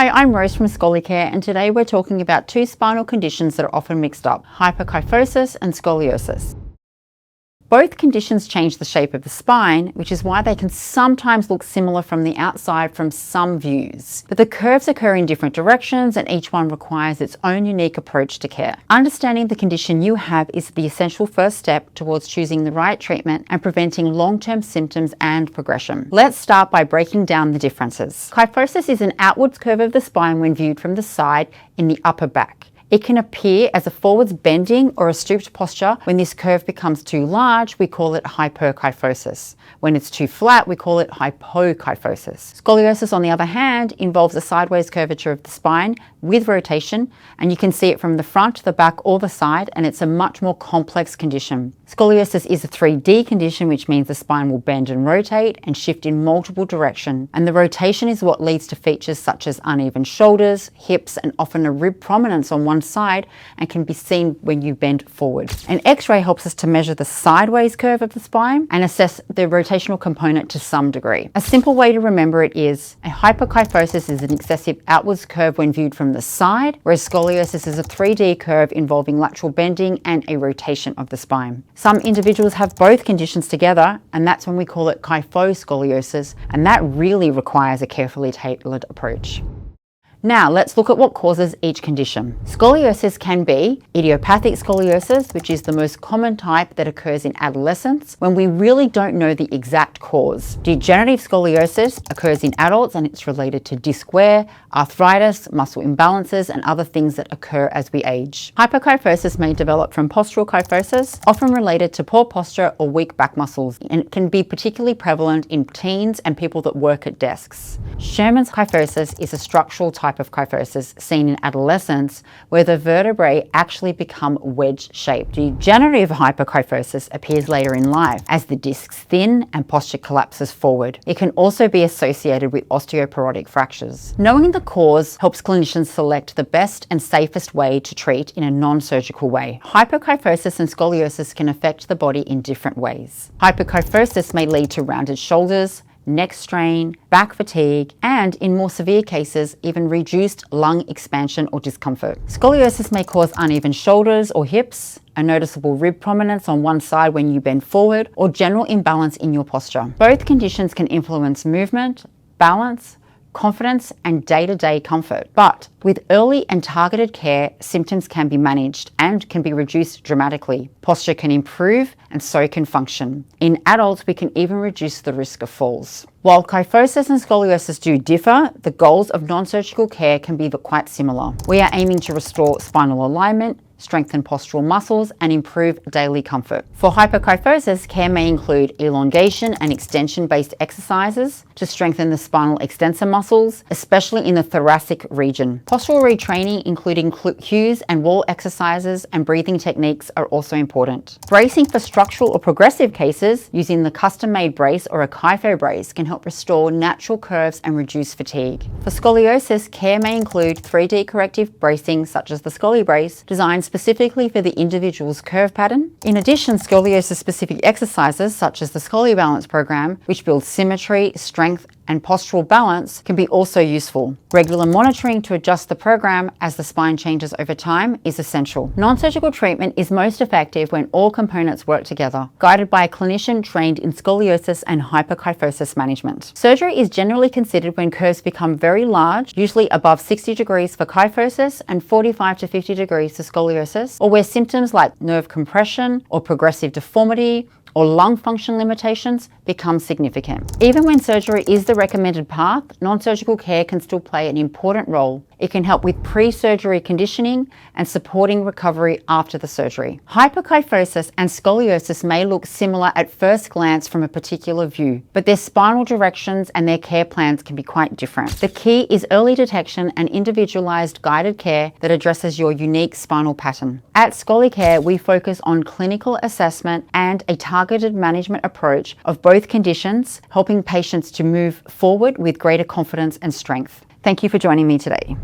Hi, I'm Rose from Scolicare, and today we're talking about two spinal conditions that are often mixed up, hyperkyphosis and scoliosis. Both conditions change the shape of the spine, which is why they can sometimes look similar from the outside from some views. But the curves occur in different directions, and each one requires its own unique approach to care. Understanding the condition you have is the essential first step towards choosing the right treatment and preventing long-term symptoms and progression. Let's start by breaking down the differences. Kyphosis is an outwards curve of the spine when viewed from the side in the upper back. It can appear as a forwards bending or a stooped posture. When this curve becomes too large, we call it hyperkyphosis. When it's too flat, we call it hypokyphosis. Scoliosis, on the other hand, involves a sideways curvature of the spine with rotation, and you can see it from the front, the back, or the side, and it's a much more complex condition. Scoliosis is a 3D condition, which means the spine will bend and rotate and shift in multiple directions, and the rotation is what leads to features such as uneven shoulders, hips, and often a rib prominence on one side, and can be seen when you bend forward. An X-ray helps us to measure the sideways curve of the spine and assess the rotational component to some degree. A simple way to remember it is a hyperkyphosis is an excessive outwards curve when viewed from the side, whereas scoliosis is a 3D curve involving lateral bending and a rotation of the spine. Some individuals have both conditions together, and that's when we call it kyphoscoliosis, and that really requires a carefully tailored approach. Now let's look at what causes each condition. Scoliosis can be idiopathic scoliosis, which is the most common type that occurs in adolescence when we really don't know the exact cause. Degenerative scoliosis occurs in adults, and it's related to disc wear, arthritis, muscle imbalances, and other things that occur as we age. Hyperkyphosis may develop from postural kyphosis, often related to poor posture or weak back muscles, and it can be particularly prevalent in teens and people that work at desks. Sherman's kyphosis is a structural type of kyphosis seen in adolescence where the vertebrae actually become wedge-shaped. Degenerative hyperkyphosis appears later in life as the discs thin and posture collapses forward. It can also be associated with osteoporotic fractures. Knowing the cause helps clinicians select the best and safest way to treat in a non-surgical way. Hyperkyphosis and scoliosis can affect the body in different ways. Hyperkyphosis may lead to rounded shoulders, neck strain, back fatigue, and in more severe cases, even reduced lung expansion or discomfort. Scoliosis may cause uneven shoulders or hips, a noticeable rib prominence on one side when you bend forward, or general imbalance in your posture. Both conditions can influence movement, balance, confidence, and day-to-day comfort. But with early and targeted care, symptoms can be managed and can be reduced dramatically. Posture can improve, and so can function. In adults, we can even reduce the risk of falls. While kyphosis and scoliosis do differ, the goals of non-surgical care can be quite similar. We are aiming to restore spinal alignment, strengthen postural muscles, and improve daily comfort. For hyperkyphosis, care may include elongation and extension-based exercises to strengthen the spinal extensor muscles, especially in the thoracic region. Postural retraining, including cues and wall exercises and breathing techniques, are also important. Bracing for structural or progressive cases using the custom-made brace or a kypho brace can help restore natural curves and reduce fatigue. For scoliosis, care may include 3D corrective bracing such as the Scoli brace, designed specifically for the individual's curve pattern. In addition, scoliosis-specific exercises such as the Scoli Balance program, which builds symmetry, strength, and postural balance, can be also useful. Regular monitoring to adjust the program as the spine changes over time is essential. Non-surgical treatment is most effective when all components work together, guided by a clinician trained in scoliosis and hyperkyphosis management. Surgery is generally considered when curves become very large, usually above 60 degrees for kyphosis and 45 to 50 degrees for scoliosis, or where symptoms like nerve compression or progressive deformity or lung function limitations become significant. Even when surgery is the recommended path, non-surgical care can still play an important role. It can help with pre-surgery conditioning and supporting recovery after the surgery. Hyperkyphosis and scoliosis may look similar at first glance from a particular view, but their spinal directions and their care plans can be quite different. The key is early detection and individualized guided care that addresses your unique spinal pattern. At Scolicare, we focus on clinical assessment and a targeted management approach of both conditions, helping patients to move forward with greater confidence and strength. Thank you for joining me today.